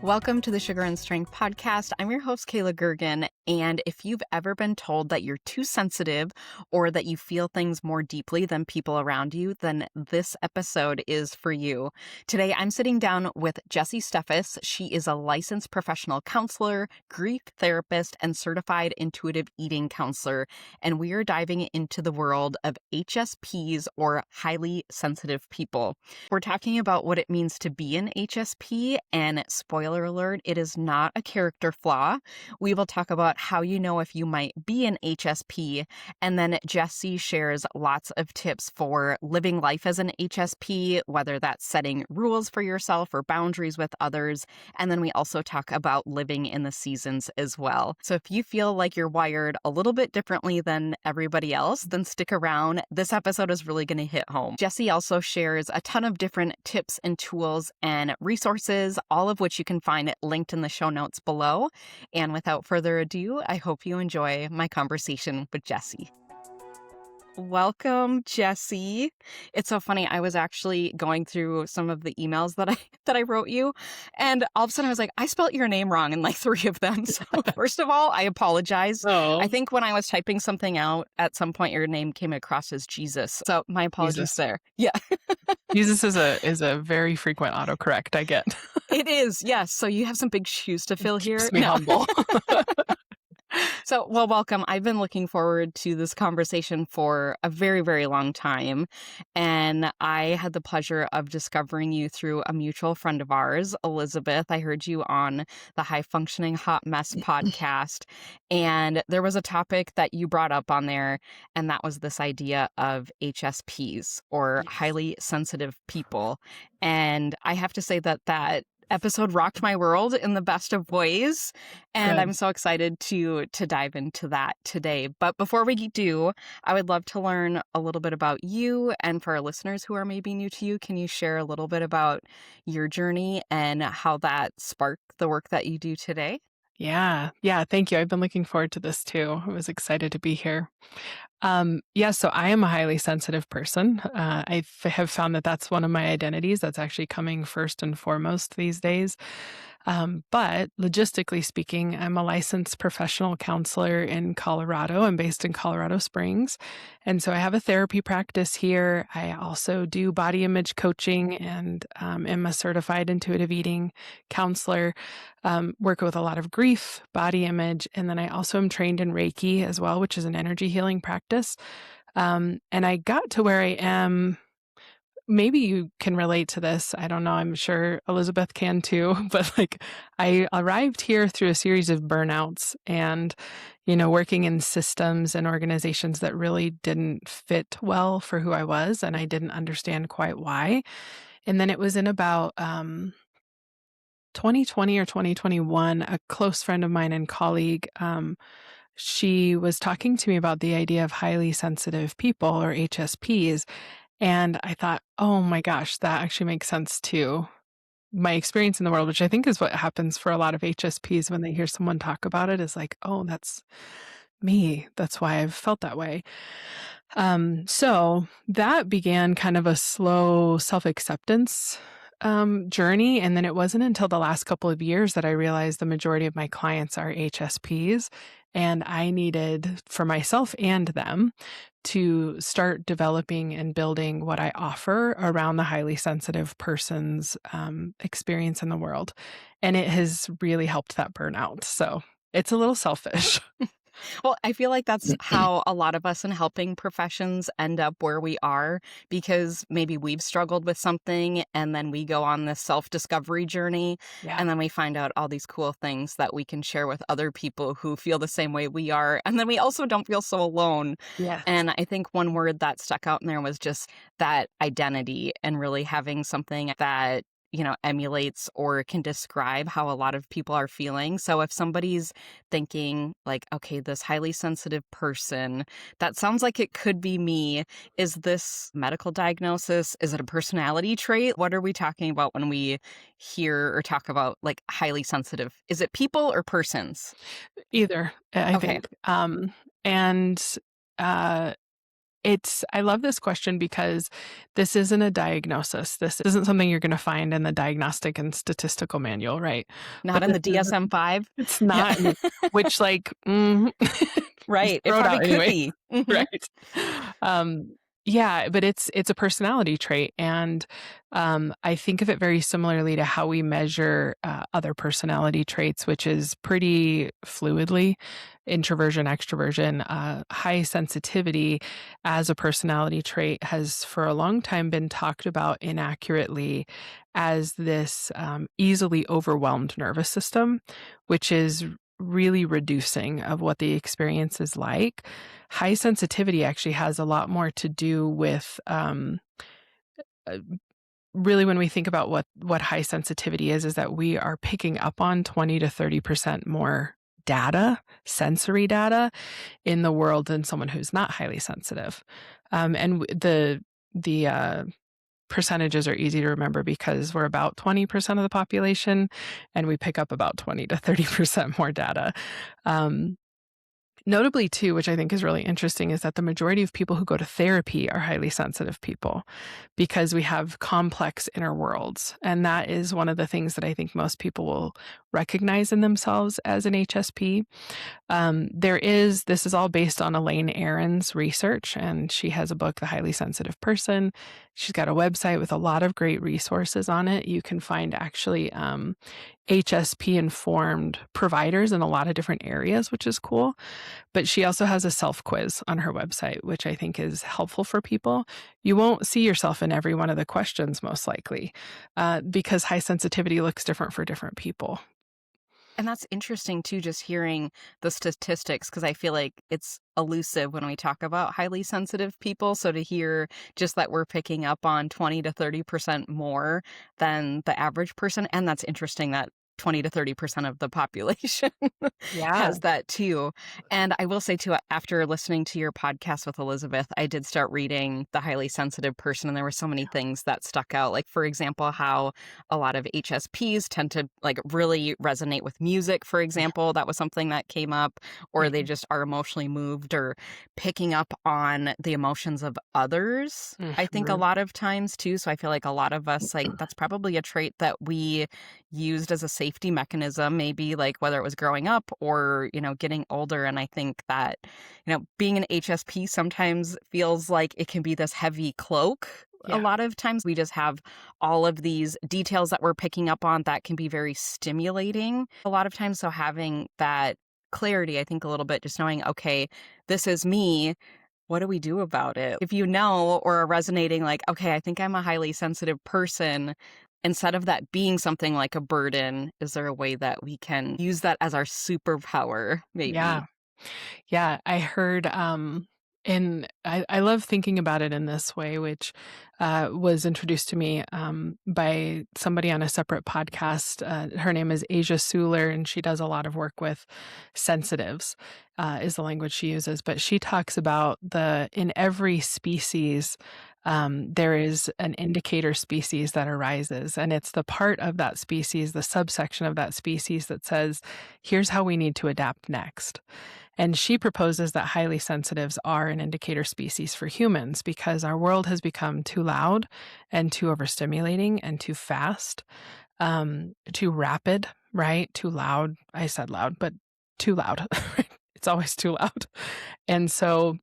Welcome to the Sugar and Strength podcast. I'm your host, Kayla Gergen. And if you've ever been told that you're too sensitive or that you feel things more deeply than people around you, then this episode is for you. Today, I'm sitting down with Jesie Steffes. She is a licensed professional counselor, grief therapist, and certified intuitive eating counselor. And we are diving into the world of HSPs, or highly sensitive people. We're talking about what it means to be an HSP, and spoiler alert, it is not a character flaw. We will talk about how you know if you might be an HSP, and then Jesie shares lots of tips for living life as an HSP, whether that's setting rules for yourself or boundaries with others. And then we also talk about living in the seasons as well. So if you feel like you're wired a little bit differently than everybody else, then stick around. This episode is really going to hit home. Jesie also shares a ton of different tips and tools and resources, all of which you can find linked in the show notes below. And without further ado, I hope you enjoy my conversation with Jesie. Welcome, Jesie. It's so funny. I was actually going through some of the emails that I wrote you, and all of a sudden I was like, I spelt your name wrong in like 3 of them. So first of all, I apologize. Oh, I think when I was typing something out, at some point your name came across as Jesus. So my apologies Jesus. there. Yeah. Jesus is a very frequent autocorrect I get. It is, yes. So you have some big shoes to fill here. Keeps me humble. So, well, welcome. I've been looking forward to this conversation for a very, very long time. And I had the pleasure of discovering you through a mutual friend of ours, Elizabeth. I heard you on the High Functioning Hot Mess podcast. And there was a topic that you brought up on there, and that was this idea of HSPs, or Yes. highly sensitive people. And I have to say that episode rocked my world in the best of ways, and Good. I'm so excited to dive into that today. But before we do, I would love to learn a little bit about you, and for our listeners who are maybe new to you, can you share a little bit about your journey and how that sparked the work that you do today? Yeah. Thank you. I've been looking forward to this too. I was excited to be here. So I am a highly sensitive person. Have found that that's one of my identities. That's actually coming first and foremost these days. But logistically speaking, I'm a licensed professional counselor in Colorado. I'm based in Colorado Springs. And so I have a therapy practice here. I also do body image coaching and am a certified intuitive eating counselor. Work with a lot of grief, body image, and then I also am trained in Reiki as well, which is an energy healing practice. And I got to where I am. Maybe you can relate to this. I don't know. I'm sure Elizabeth can too. But like, I arrived here through a series of burnouts and, working in systems and organizations that really didn't fit well for who I was. And I didn't understand quite why. And then it was in about 2020 or 2021, a close friend of mine and colleague, she was talking to me about the idea of highly sensitive people, or HSPs. And I thought, oh my gosh, that actually makes sense to my experience in the world, which I think is what happens for a lot of HSPs when they hear someone talk about it, is like, oh, that's me. That's why I've felt that way. So that began kind of a slow self-acceptance journey. And then it wasn't until the last couple of years that I realized the majority of my clients are HSPs. And I needed, for myself and them, to start developing and building what I offer around the highly sensitive person's experience in the world. And it has really helped that burnout. So it's a little selfish. Well, I feel like that's how a lot of us in helping professions end up where we are, because maybe we've struggled with something and then we go on this self-discovery journey, Yeah. and then we find out all these cool things that we can share with other people who feel the same way we are. And then we also don't feel so alone. Yes. And I think one word that stuck out in there was just that identity, and really having something that emulates or can describe how a lot of people are feeling. So if somebody's thinking like, okay, this highly sensitive person, that sounds like it could be me. Is this medical diagnosis? Is it a personality trait? What are we talking about when we hear or talk about like highly sensitive? Is it people or persons? Either, I Okay. think. And I love this question because this isn't a diagnosis. This isn't something you're going to find in the Diagnostic and Statistical Manual, right? Not But in this the is, DSM-5? it's Yeah. not, which just Right. It throw it probably out could anyway, be. Mhm. right? Um, yeah, but it's a personality trait, and I think of it very similarly to how we measure other personality traits, which is pretty fluidly introversion, extroversion, high sensitivity as a personality trait has for a long time been talked about inaccurately as this easily overwhelmed nervous system, which is really reducing of what the experience is like. High sensitivity actually has a lot more to do with uh, really when we think about what high sensitivity is that we are picking up on 20 to 30% more data, sensory data in the world than someone who's not highly sensitive. The percentages are easy to remember because we're about 20% of the population and we pick up about 20 to 30% more data. Um, Notably, too, which I think is really interesting, is that the majority of people who go to therapy are highly sensitive people because we have complex inner worlds. And that is one of the things that I think most people will recognize in themselves as an HSP. This is all based on Elaine Aron's research, and she has a book, The Highly Sensitive Person. She's got a website with a lot of great resources on it. You can find actually HSP informed providers in a lot of different areas, which is cool. But she also has a self quiz on her website, which I think is helpful for people. You won't see yourself in every one of the questions, most likely, because high sensitivity looks different for different people. And that's interesting too, just hearing the statistics, because I feel like it's elusive when we talk about highly sensitive people. So to hear just that we're picking up on 20 to 30% more than the average person, and that's interesting that 20 to 30% of the population Yeah. has that too. And I will say too, after listening to your podcast with Elizabeth, I did start reading The Highly Sensitive Person, and there were so many things that stuck out. Like, for example, how a lot of HSPs tend to like really resonate with music, for example. That was something that came up, or they just are emotionally moved or picking up on the emotions of others. I think a Mhm. lot of times too. So I feel like a lot of us, like, that's probably a trait that we used as a safety mechanism, maybe like whether it was growing up or, getting older. And I think that, being an HSP sometimes feels like it can be this heavy cloak. A Yeah. lot of times we just have all of these details that we're picking up on that can be very stimulating a lot of times. So having that clarity, I think a little bit, just knowing, okay, this is me. What do we do about it? If you know or are resonating like, okay, I think I'm a highly sensitive person, instead of that being something like a burden, is there a way that we can use that as our superpower, maybe? Yeah. Yeah, I heard, and I love thinking about it in this way, which was introduced to me by somebody on a separate podcast. Her name is Asia Suler, and she does a lot of work with sensitives, is the language she uses. But she talks about in every species, there is an indicator species that arises, and it's the part of that species, the subsection of that species that says, here's how we need to adapt next. And she proposes that highly sensitives are an indicator species for humans because our world has become too loud and too overstimulating and too fast, too rapid, right? Too loud. I said loud, but too loud. It's always too loud. And so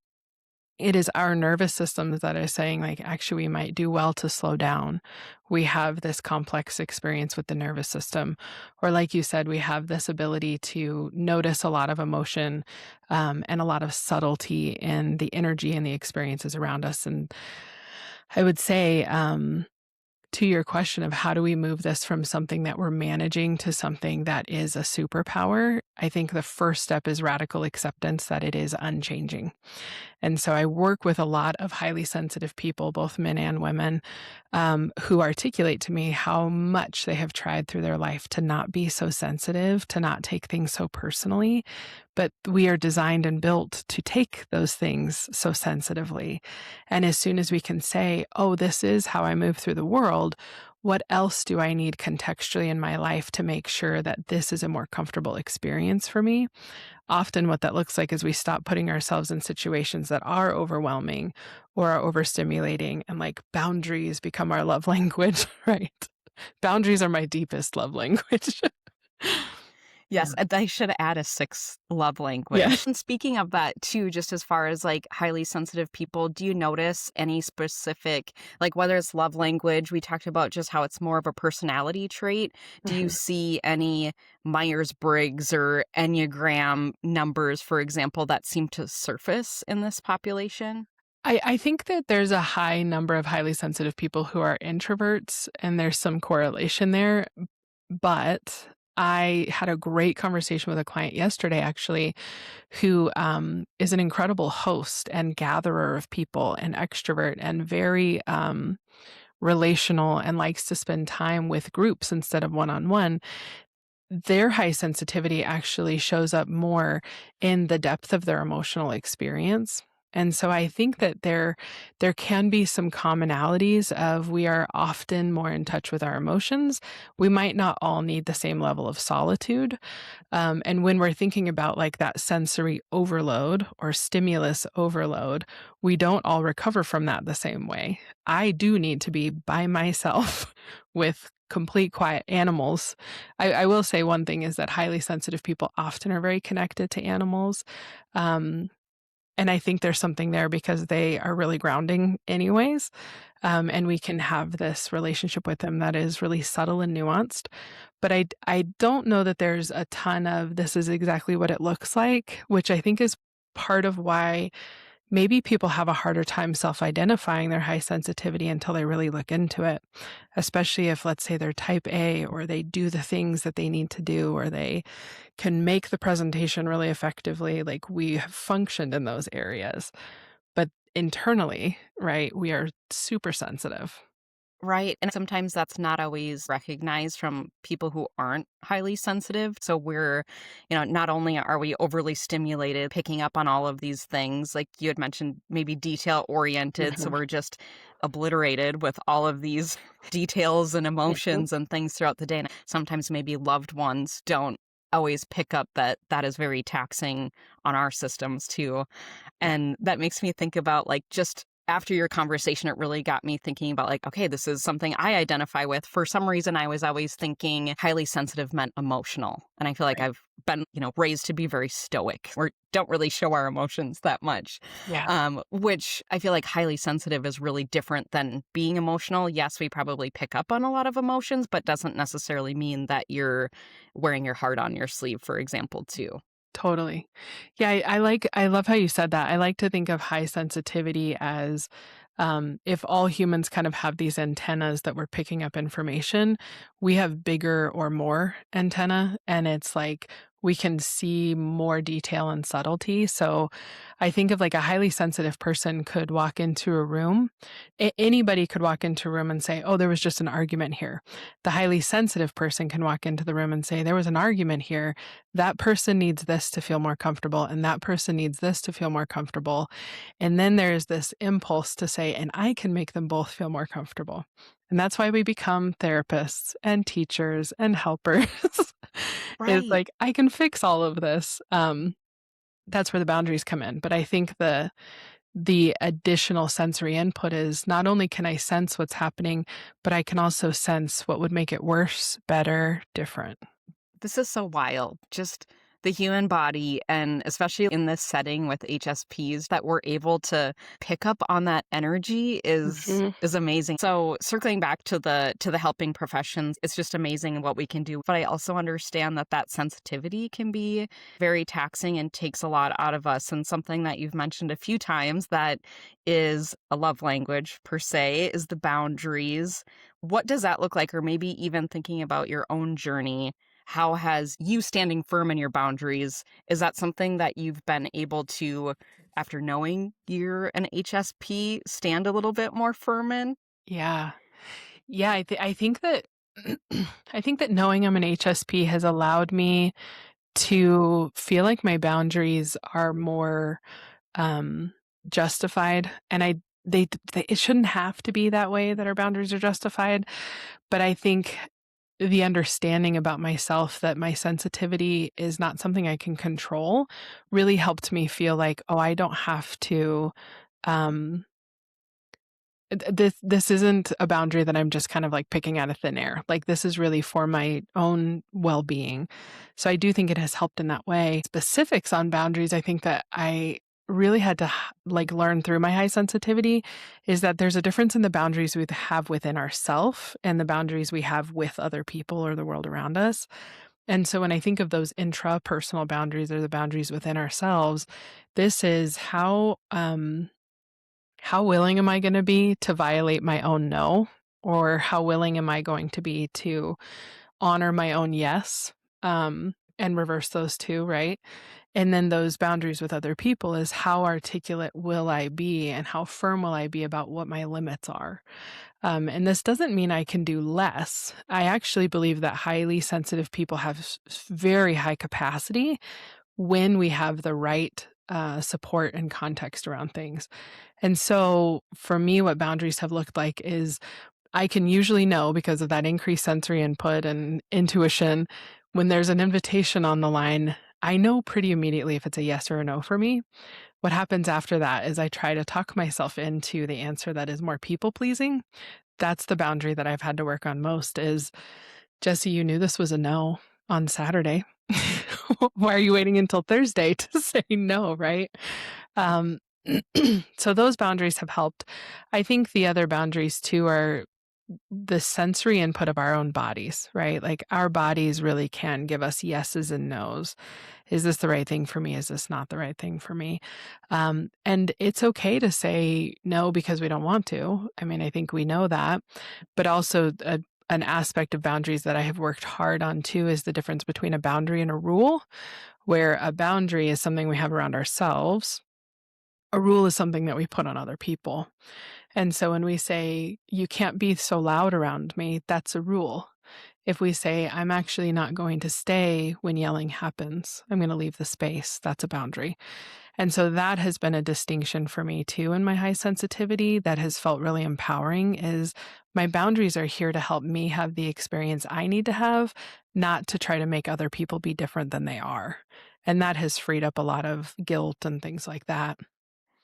it is our nervous systems that are saying, like, actually, we might do well to slow down. We have this complex experience with the nervous system. Or, like you said, we have this ability to notice a lot of emotion and a lot of subtlety in the energy and the experiences around us. And I would say, to your question of how do we move this from something that we're managing to something that is a superpower, I think the first step is radical acceptance that it is unchanging. And so I work with a lot of highly sensitive people, both men and women, who articulate to me how much they have tried through their life to not be so sensitive, to not take things so personally. But we are designed and built to take those things so sensitively. And as soon as we can say, oh, this is how I move through the world, what else do I need contextually in my life to make sure that this is a more comfortable experience for me? Often, what that looks like is we stop putting ourselves in situations that are overwhelming or are overstimulating, and like boundaries become our love language, right? Boundaries are my deepest love language. Yes, Yeah. and I should add a sixth love Yeah. language. And speaking of that too, just as far as like highly sensitive people, do you notice any specific, like whether it's love language, we talked about just how it's more of a personality trait. Do you Mhm. see any Myers-Briggs or Enneagram numbers, for example, that seem to surface in this population? I think that there's a high number of highly sensitive people who are introverts, and there's some correlation there. But I had a great conversation with a client yesterday, actually, who is an incredible host and gatherer of people and extrovert and very relational and likes to spend time with groups instead of one on one. Their high sensitivity actually shows up more in the depth of their emotional experience. And so I think that there can be some commonalities of we are often more in touch with our emotions. We might not all need the same level of solitude. And when we're thinking about like that sensory overload or stimulus overload, we don't all recover from that the same way. I do need to be by myself with complete quiet. Animals, I will say one thing is that highly sensitive people often are very connected to animals. Um, and I think there's something there because they are really grounding anyways. And we can have this relationship with them that is really subtle and nuanced. But I don't know that there's a ton of this is exactly what it looks like, which I think is part of why maybe people have a harder time self-identifying their high sensitivity until they really look into it, especially if, let's say, they're type A or they do the things that they need to do or they can make the presentation really effectively. Like we have functioned in those areas. But internally, right, we are super sensitive. Right. And sometimes that's not always recognized from people who aren't highly sensitive. So we're, not only are we overly stimulated, picking up on all of these things, like you had mentioned, maybe detail oriented. So Mhm. we're just obliterated with all of these details and Mhm. emotions and things throughout the day. And sometimes maybe loved ones don't always pick up that that is very taxing on our systems too. Yeah. And that makes me think about like just after your conversation, it really got me thinking about like, okay, this is something I identify with. For some reason, I was always thinking highly sensitive meant emotional. And I feel like Right. I've been, raised to be very stoic or don't really show our emotions that much, Yeah. which I feel like highly sensitive is really different than being emotional. Yes, we probably pick up on a lot of emotions, but doesn't necessarily mean that you're wearing your heart on your sleeve, for example, too. Totally. Yeah, I love how you said that. I like to think of high sensitivity as if all humans kind of have these antennas that we're picking up information, we have bigger or more antenna, and it's like we can see more detail and subtlety. So I think of like a highly sensitive person could walk into a room. Anybody could walk into a room and say, "Oh, there was just an argument here." The highly sensitive person can walk into the room and say, "There was an argument here. That person needs this to feel more comfortable, and that person needs this to feel more comfortable." And then there's this impulse to say, "And I can make them both feel more comfortable." And that's why we become therapists and teachers and helpers. It's Right. like, I can fix all of this. That's where the boundaries come in. But I think the additional sensory input is not only can I sense what's happening, but I can also sense what would make it worse, better, different. This is so wild. Just the human body, and especially in this setting with HSPs, that we're able to pick up on that energy Mhm. is amazing. So circling back to the helping professions, it's just amazing what we can do. But I also understand that that sensitivity can be very taxing and takes a lot out of us. And something that you've mentioned a few times that is a love language per se is the boundaries. What does that look like? Or maybe even thinking about your own journey, how has you standing firm in your boundaries, is that something that you've been able to, after knowing you're an HSP, stand a little bit more firm in? Yeah. Yeah, I think that I think that knowing I'm an HSP has allowed me to feel like my boundaries are more um, justified. And I it shouldn't have to be that way that our boundaries are justified. But I think the understanding about myself that my sensitivity is not something I can control really helped me feel like, oh, I don't have to, um, this isn't a boundary that I'm just kind of like picking out of thin air. Like this is really for my own well-being. So I do think it has helped in that way. Specifics on boundaries, I think that I really had to like learn through my high sensitivity is that there's a difference in the boundaries we have within ourself and the boundaries we have with other people or the world around us. And so when I think of those intrapersonal boundaries or the boundaries within ourselves, this is how willing am I gonna be to violate my own no? Or how willing am I going to be to honor my own yes, and reverse those 2, right? And then those boundaries with other people is how articulate will I be and how firm will I be about what my limits are? And this doesn't mean I can do less. I actually believe that highly sensitive people have very high capacity when we have the right support and context around things. And so for me, what boundaries have looked like is I can usually know because of that increased sensory input and intuition when there's an invitation on the line. I know pretty immediately if it's a yes or a no for me. What happens after that is I try to talk myself into the answer that is more people pleasing. That's the boundary that I've had to work on most is, Jesie, you knew this was a no on Saturday. Why are you waiting until Thursday to say no, right? Um, so those boundaries have helped. I think the other boundaries too are the sensory input of our own bodies, right? Like our bodies really can give us yeses and nos. Is this the right thing for me? Is this not the right thing for me? And it's okay to say no because we don't want to. I mean, I think we know that. But also, an aspect of boundaries that I have worked hard on too is the difference between a boundary and a rule, where a boundary is something we have around ourselves. A rule is something that we put on other people. And so when we say, you can't be so loud around me, that's a rule. If we say, I'm actually not going to stay when yelling happens, I'm going to leave the space, that's a boundary. And so that has been a distinction for me too in my high sensitivity that has felt really empowering is my boundaries are here to help me have the experience I need to have, not to try to make other people be different than they are. And that has freed up a lot of guilt and things like that.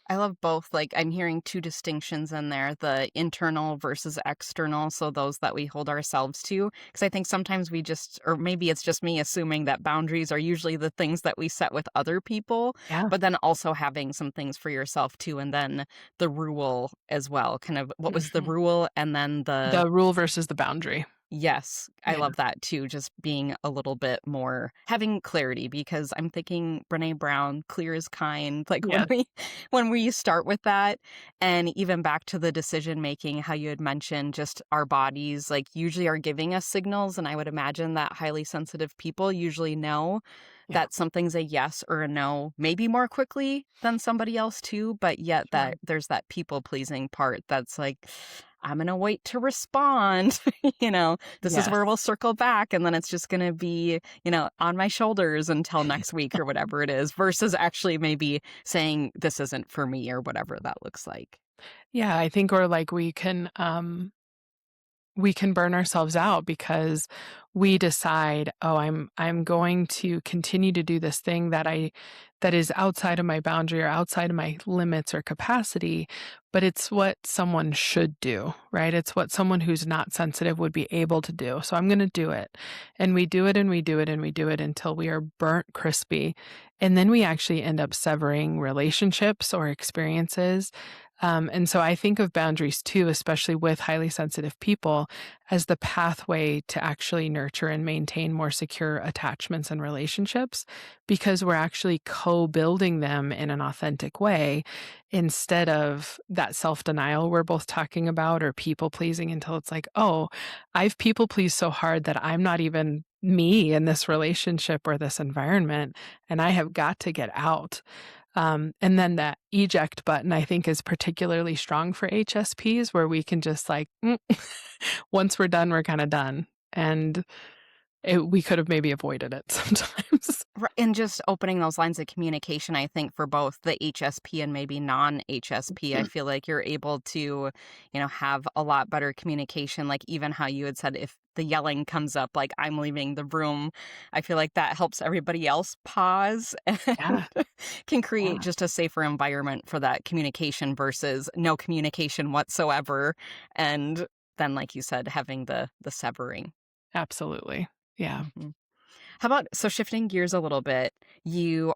I love both. Like, I'm hearing two distinctions in there, the internal versus external. So, those that we hold ourselves to. Because I think sometimes we just, or maybe it's just me assuming that boundaries are usually the things that we set with other people, Yeah. but then also having some things for yourself too. And then the rule as well. Kind of what was the Mhm. rule? And then The rule versus the boundary. yes, I Yeah. love that too, just being a little bit more having clarity because I'm thinking Brené Brown, clear is kind, like when Yeah. we start with that and even back to the decision making, how you had mentioned just our bodies like usually are giving us signals and I would imagine that highly sensitive people usually know Yeah. that something's a yes or a no, maybe more quickly than somebody else too, but yet Sure. that there's that people pleasing part that's like I'm going to wait to respond. This is Yes. where we'll circle back. And then it's just going to be, on my shoulders until next week or whatever it is, versus actually maybe saying this isn't for me or whatever that looks like. Yeah, I think or like we can burn ourselves out because we decide, "Oh, I'm going to continue to do this thing that is outside of my boundary or outside of my limits or capacity," but it's what someone should do, right? It's what someone who's not sensitive would be able to do. So I'm gonna do it. And we do it and we do it and we do it until we are burnt crispy. And then we actually end up severing relationships or experiences. And so I think of boundaries too, especially with highly sensitive people, as the pathway to actually nurture and maintain more secure attachments and relationships, because we're actually co building them in an authentic way instead of that self denial we're both talking about or people pleasing until it's like, oh, I've people pleased so hard that I'm not even me in this relationship or this environment, and I have got to get out. And then that eject button, I think, is particularly strong for HSPs where we can just like, once we're done, we're kind of done. And we could have maybe avoided it sometimes. And just opening those lines of communication, I think, for both the HSP and maybe non-HSP, I feel like you're able to, have a lot better communication. Like even how you had said, if the yelling comes up, like I'm leaving the room, I feel like that helps everybody else pause and Yeah, can create yeah, just a safer environment for that communication versus no communication whatsoever. And then, like you said, having the severing. absolutely. Yeah. Mhm. How about so shifting gears a little bit, you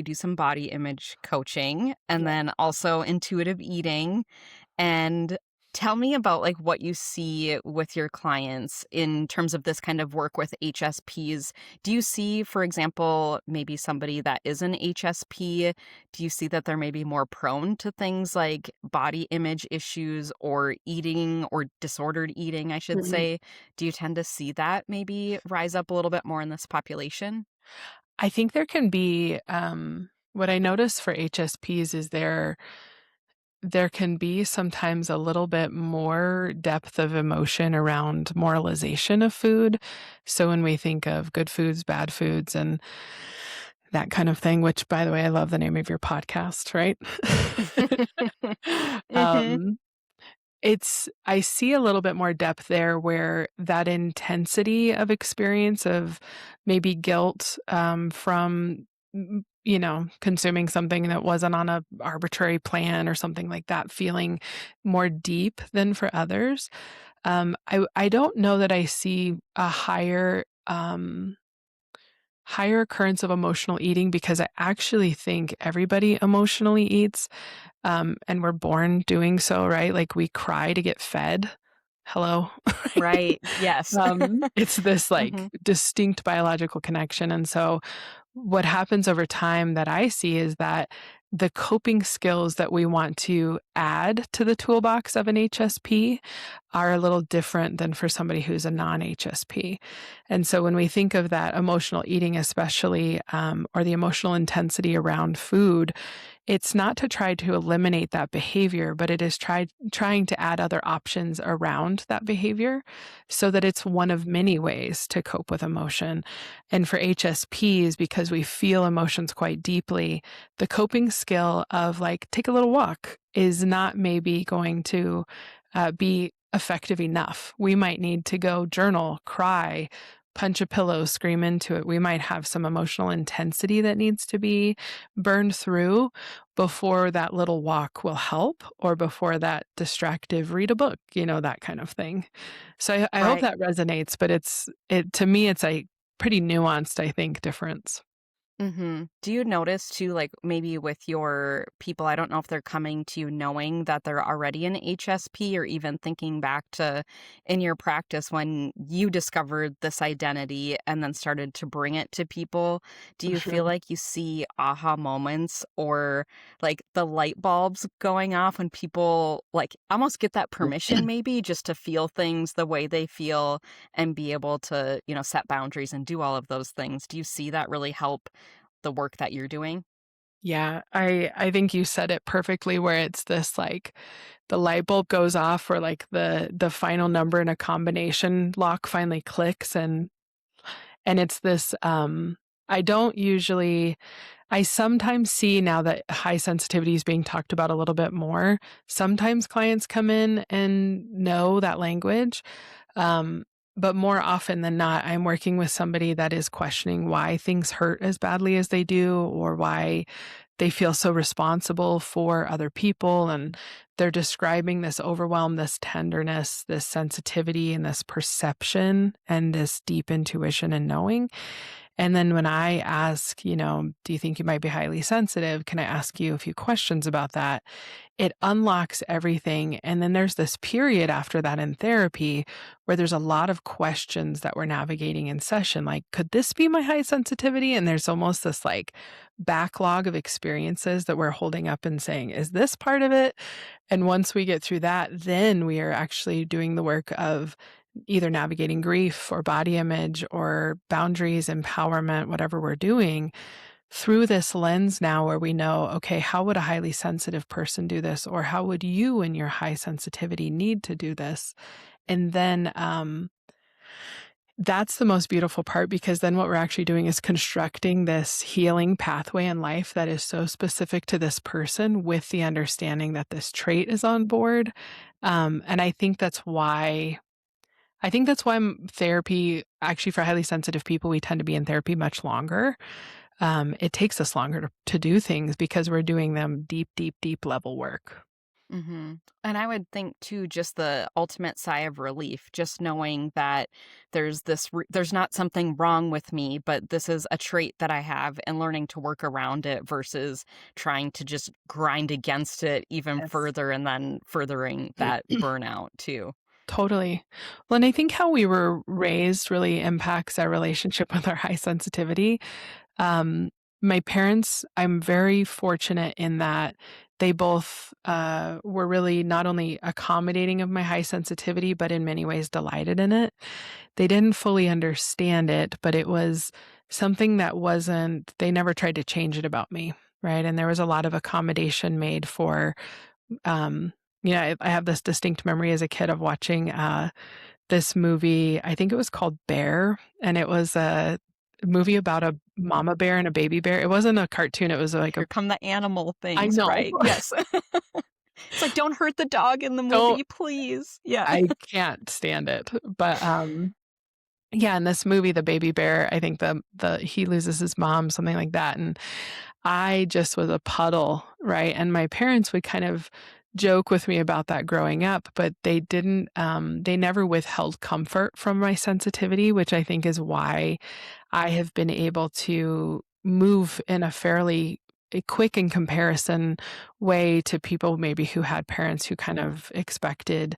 do some body image coaching and Yeah. then also intuitive eating. And tell me about like what you see with your clients in terms of this kind of work with HSPs. Do you see, for example, maybe somebody that is an HSP, do you see that they're maybe more prone to things like body image issues or eating or disordered eating, I should Mhm. say? Do you tend to see that maybe rise up a little bit more in this population? I think there can be, what I notice for HSPs is there can be sometimes a little bit more depth of emotion around moralization of food. So when we think of good foods, bad foods, and that kind of thing, which by the way, I love the name of your podcast, right? Mhm. um, I see a little bit more depth there where that intensity of experience of maybe guilt, from, consuming something that wasn't on a arbitrary plan or something like that, feeling more deep than for others. I don't know that I see a higher occurrence of emotional eating because I actually think everybody emotionally eats, and we're born doing so, right? Like we cry to get fed. Hello. Right. Yes. It's this like Mhm. distinct biological connection. And so what happens over time that I see is that the coping skills that we want to add to the toolbox of an HSP are a little different than for somebody who's a non HSP. And so when we think of that emotional eating, especially, or the emotional intensity around food, it's not to try to eliminate that behavior, but it is trying to add other options around that behavior so that it's one of many ways to cope with emotion. And for HSPs, because we feel emotions quite deeply, the coping skill of like, take a little walk is not maybe going to be effective enough. We might need to go journal, cry, punch a pillow, scream into it. We might have some emotional intensity that needs to be burned through before that little walk will help or before that distractive read a book, that kind of thing. So I hope Right. that resonates, but to me, it's a pretty nuanced, I think, difference. Do you notice too, like maybe with your people, I don't know if they're coming to you knowing that they're already an HSP or even thinking back to in your practice when you discovered this identity and then started to bring it to people. Do you feel Mhm. like you see aha moments or like the light bulbs going off when people like almost get that permission maybe just to feel things the way they feel and be able to, set boundaries and do all of those things? Do you see that really help the work that you're doing? Yeah, I think you said it perfectly where it's this like the light bulb goes off or like the final number in a combination lock finally clicks and it's this I don't usually I sometimes see now that high sensitivity is being talked about a little bit more. Sometimes clients come in and know that language. Um, but more often than not, I'm working with somebody that is questioning why things hurt as badly as they do or why they feel so responsible for other people. And they're describing this overwhelm, this tenderness, this sensitivity, and this perception and this deep intuition and knowing. And then when I ask, do you think you might be highly sensitive? Can I ask you a few questions about that? It unlocks everything. And then there's this period after that in therapy where there's a lot of questions that we're navigating in session. Like, could this be my high sensitivity? And there's almost this like backlog of experiences that we're holding up and saying, is this part of it? And once we get through that, then we are actually doing the work of either navigating grief or body image or boundaries, empowerment, whatever we're doing through this lens now where we know, okay, how would a highly sensitive person do this? Or how would you in your high sensitivity need to do this? And then That's the most beautiful part because then what we're actually doing is constructing this healing pathway in life that is so specific to this person with the understanding that this trait is on board. And I think that's why therapy, actually, for highly sensitive people, we tend to be in therapy much longer. It takes us longer to do things because we're doing them deep, deep, deep level work. And I would think too, just the ultimate sigh of relief, just knowing that there's not something wrong with me, but this is a trait that I have, and learning to work around it versus trying to just grind against it even Yes. further and then furthering that burnout too. Totally. Well, and I think how we were raised really impacts our relationship with our high sensitivity. Um, my parents, I'm very fortunate in that they both were really not only accommodating of my high sensitivity, but in many ways delighted in it. They didn't fully understand it, but it was something that wasn't, they never tried to change it about me. Right. And there was a lot of accommodation made for, um, I have this distinct memory as a kid of watching this movie. I think it was called Bear, and it was a movie about a mama bear and a baby bear. It wasn't a cartoon, it was like a Here come the animal I things, know. right? Yes. It's like, don't hurt the dog in the Don't movie, please. Yeah. I can't stand it. But, yeah, in this movie, the baby bear, I think the he loses his mom, something like that, and I just was a puddle, right? And my parents would kind of joke with me about that growing up, but they never withheld comfort from my sensitivity, which I think is why I have been able to move in a quick in comparison way to people maybe who had parents who kind of expected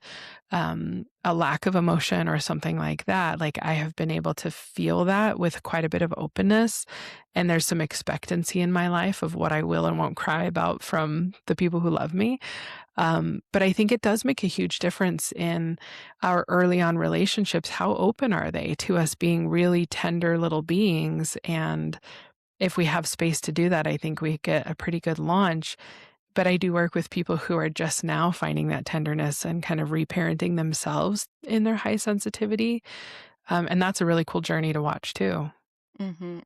a lack of emotion or something like that. Like I have been able to feel that with quite a bit of openness. And there's some expectancy in my life of what I will and won't cry about from the people who love me. But I think it does make a huge difference in our early on relationships. How open are they to us being really tender little beings? And if we have space to do that, I think we get a pretty good launch. But I do work with people who are just now finding that tenderness and kind of reparenting themselves in their high sensitivity. And that's a really cool journey to watch too.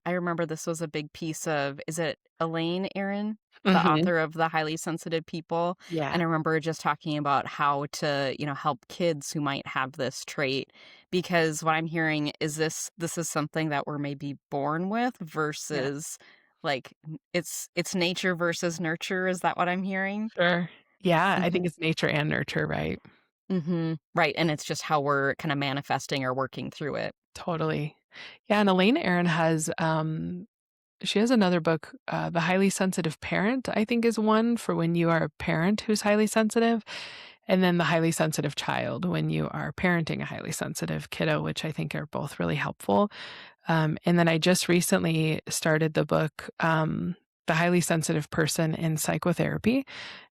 I remember this was a big piece of, is it Elaine Aaron, the Hmm. author of The Highly Sensitive People? Yeah. And I remember just talking about how to, help kids who might have this trait, because what I'm hearing is this is something that we're maybe born with Yeah. versus like it's nature versus nurture. Is that what I'm hearing? Sure. Yeah. I think Mhm. it's nature and nurture, right? Right, and it's just how we're kind of manifesting or working through it. Totally. Yeah. And Elaine Aaron she has another book, The Highly Sensitive Parent, I think is one for when you are a parent who's highly sensitive. And then The Highly Sensitive Child when you are parenting a highly sensitive kiddo, which I think are both really helpful. And then I just recently started the book, The Highly Sensitive Person in Psychotherapy.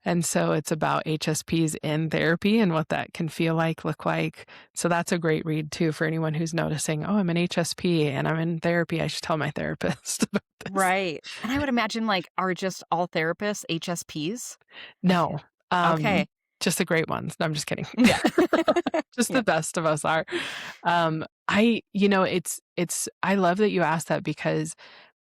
And so it's about HSPs in therapy and what that can feel like, look like. So that's a great read too for anyone who's noticing, oh, I'm an HSP and I'm in therapy. I should tell my therapist about this. Right. And I would imagine, like, are just all therapists HSPs? I No, feel okay. just the great ones. No, I'm just kidding. Yeah. Just the Yeah. best of us are. I love that you asked that because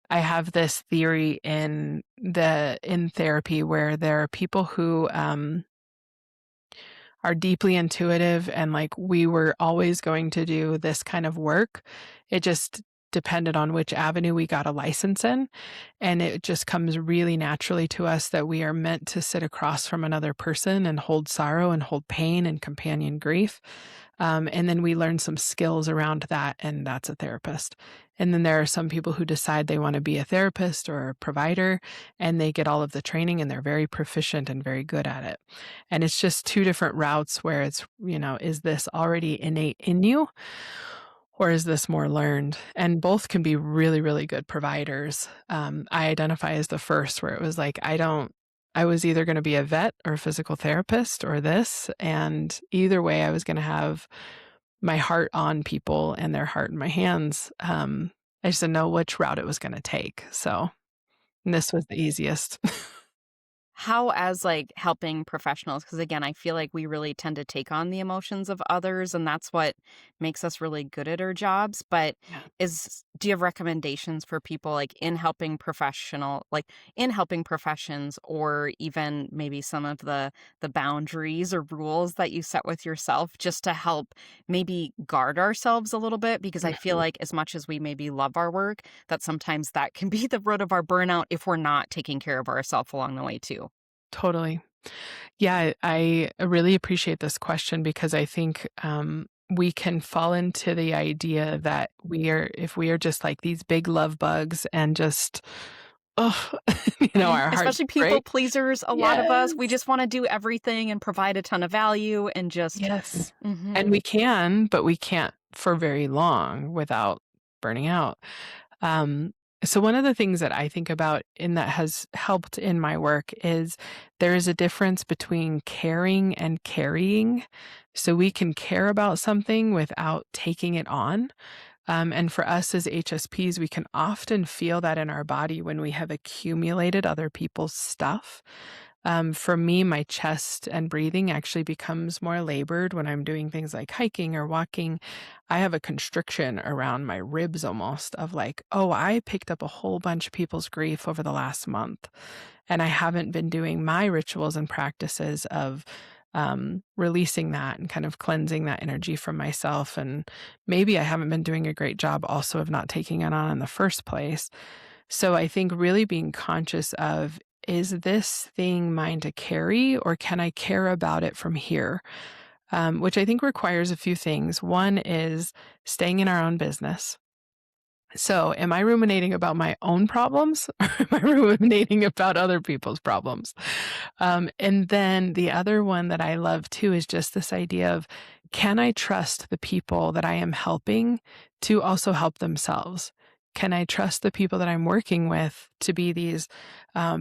I have this theory in therapy where there are people who are deeply intuitive and like we were always going to do this kind of work. It just depended on which avenue we got a license in. And it just comes really naturally to us that we are meant to sit across from another person and hold sorrow and hold pain and companion grief. And then we learn some skills around that, and that's a therapist. And then there are some people who decide they want to be a therapist or a provider, and they get all of the training and they're very proficient and very good at it. And it's just two different routes where it's, is this already innate in you or is this more learned? And both can be really, really good providers. I identify as the first, where it was like, I was either going to be a vet or a physical therapist or this. And either way, I was going to have my heart on people and their heart in my hands. I just didn't know which route it was going to take. So and this was the easiest. how as, like, helping professionals, because again, I feel like we really tend to take on the emotions of others, and that's what makes us really good at our jobs, but Yeah. do you have recommendations for people, like, in helping professions, or even maybe some of the boundaries or rules that you set with yourself just to help maybe guard ourselves a little bit? Because I feel Mhm. like as much as we maybe love our work, that sometimes that can be the root of our burnout if we're not taking care of ourselves along the way too. Totally. Yeah, I really appreciate this question because I think we can fall into the idea that if we are just like these big love bugs and just, oh, our hearts Especially people break. pleasers, a lot of us, we Yes. just wanna do everything and provide a ton of value and just Yes. And Mhm. we can, but we can't for very long without burning out. Um, so one of the things that I think about and that has helped in my work is there is a difference between caring and carrying. So we can care about something without taking it on. And for us as HSPs, we can often feel that in our body when we have accumulated other people's stuff. For me, my chest and breathing actually becomes more labored when I'm doing things like hiking or walking. I have a constriction around my ribs almost of like, oh, I picked up a whole bunch of people's grief over the last month. And I haven't been doing my rituals and practices of releasing that and kind of cleansing that energy from myself. And maybe I haven't been doing a great job also of not taking it on in the first place. So I think really being conscious of, is this thing mine to carry or can I care about it from here? Which I think requires a few things. One is staying in our own business. So, am I ruminating about my own problems or am I ruminating about other people's problems? And then the other one that I love too is just this idea of, can I trust the people that I am helping to also help themselves? Can I trust the people that I'm working with to be these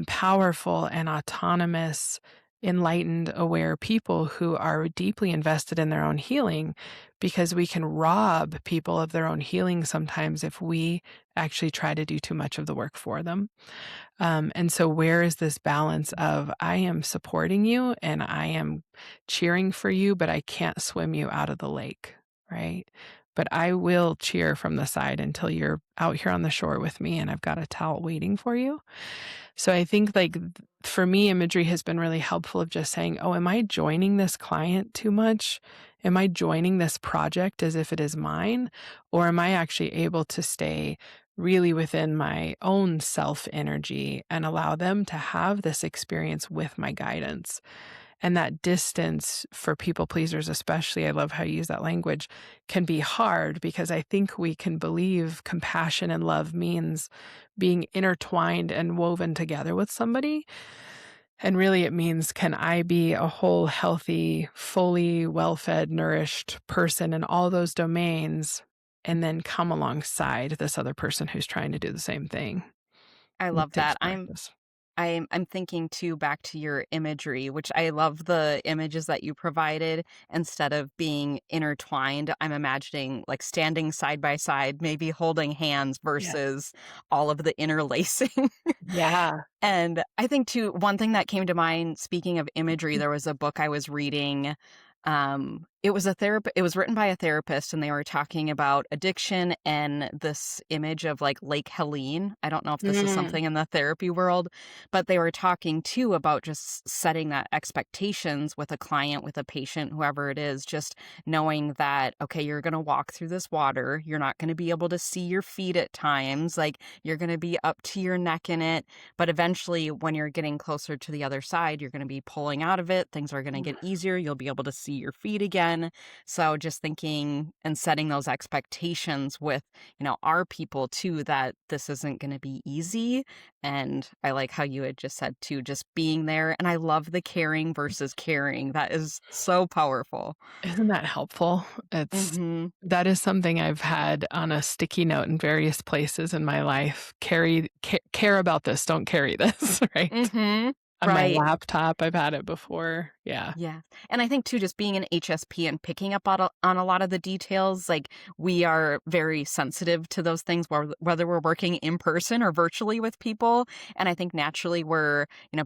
powerful and autonomous, enlightened, aware people who are deeply invested in their own healing? Because we can rob people of their own healing sometimes if we actually try to do too much of the work for them. And so, where is this balance of I am supporting you and I am cheering for you, but I can't swim you out of the lake, right? But I will cheer from the side until you're out here on the shore with me and I've got a towel waiting for you. So I think for me, imagery has been really helpful of just saying, oh, am I joining this client too much? Am I joining this project as if it is mine? Or am I actually able to stay really within my own self energy and allow them to have this experience with my guidance? And that distance for people pleasers, especially, I love how you use that language, can be hard because I think we can believe compassion and love means being intertwined and woven together with somebody. And really, it means, can I be a whole, healthy, fully well fed, nourished person in all those domains and then come alongside this other person who's trying to do the same thing? I It love takes that. practice. I'm thinking too back to your imagery, which I love the images that you provided. Instead of being intertwined, I'm imagining like standing side by side, maybe holding hands Yes. versus all of the interlacing. Yeah. And I think too, one thing that came to mind, speaking of imagery, there was a book I was reading. It was written by a therapist, and they were talking about addiction and this image of like Lake Helene. I don't know if this is Mm, something in the therapy world, but they were talking too about just setting that expectations with a client, with a patient, whoever it is, just knowing that, okay, you're going to walk through this water. You're not going to be able to see your feet at times. Like you're going to be up to your neck in it. But eventually, when you're getting closer to the other side, you're going to be pulling out of it. Things are going to get easier. You'll be able to see your feet again. So just thinking and setting those expectations with, our people too, that this isn't going to be easy. And I like how you had just said too, just being there. And I love the caring versus caring. That is so powerful. Isn't that helpful? Mhm. That is something I've had on a sticky note in various places in my life. Care about this, don't carry this, right? Mhm. On my Right. laptop, I've had it before. Yeah. Yeah. And I think too, just being an HSP and picking up on a lot of the details, like we are very sensitive to those things, whether we're working in person or virtually with people. And I think naturally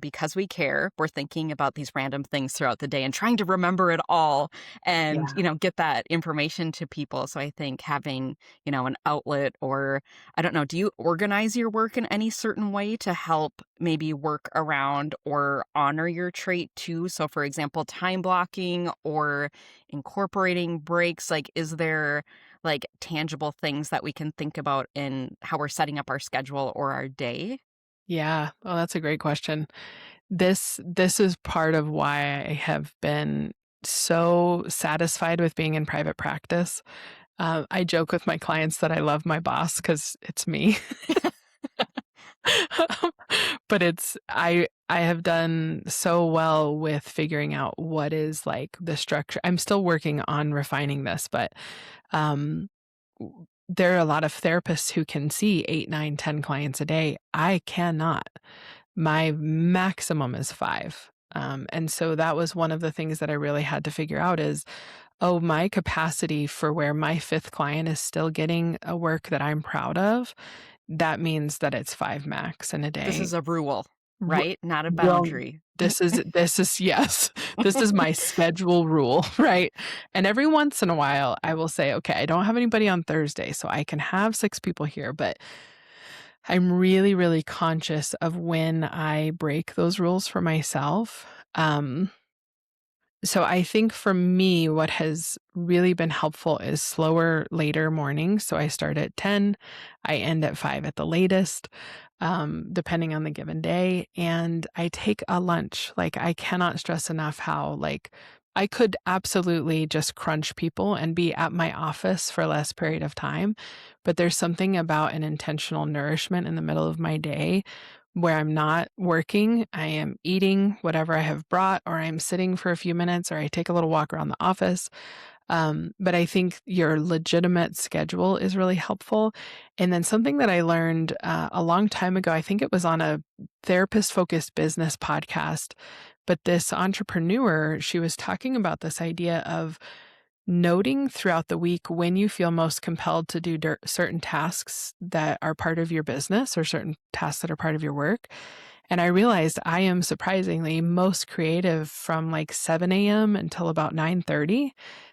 because we care, we're thinking about these random things throughout the day and trying to remember it all and, Yeah. get that information to people. So I think having, an outlet, or I don't know, do you organize your work in any certain way to help maybe work around or honor your trait too? So, for example, time blocking or incorporating breaks, like, is there like tangible things that we can think about in how we're setting up our schedule or our day? Yeah. Oh, that's a great question. This is part of why I have been so satisfied with being in private practice. I joke with my clients that I love my boss because it's me. But I have done so well with figuring out what is like the structure. I'm still working on refining this, but um there are a lot of therapists who can see 8, 9, 10 clients a day. I cannot. My maximum is 5. And so that was one of the things that I really had to figure out is, oh, my capacity for where my 5th client is still getting a work that I'm proud of, that means that it's 5 max in a This day. is a rule, R right? Not a Well, boundary. this is yes, this is my schedule rule, right? And every once in a while, I will say, "Okay, I don't have anybody on Thursday, so I can have 6 people here," but I'm really, really conscious of when I break those rules for myself. So I think for me, what has really been helpful is slower, later mornings. So I start at 10, I end at 5 at the latest, depending on the given day. And I take a lunch. Like I cannot stress enough how like I could absolutely just crunch people and be at my office for less period of time. But there's something about an intentional nourishment in the middle of my day where I'm not working, I am eating whatever I have brought, or I'm sitting for a few minutes, or I take a little walk around the office. But I think your legitimate schedule is really helpful. And then something that I learned a long time ago, I think it was on a therapist focused business podcast, but this entrepreneur, she was talking about this idea of noting throughout the week when you feel most compelled to do certain tasks that are part of your business or certain tasks that are part of your work. And I realized I am surprisingly most creative from like 7 a.m. until about 9:30.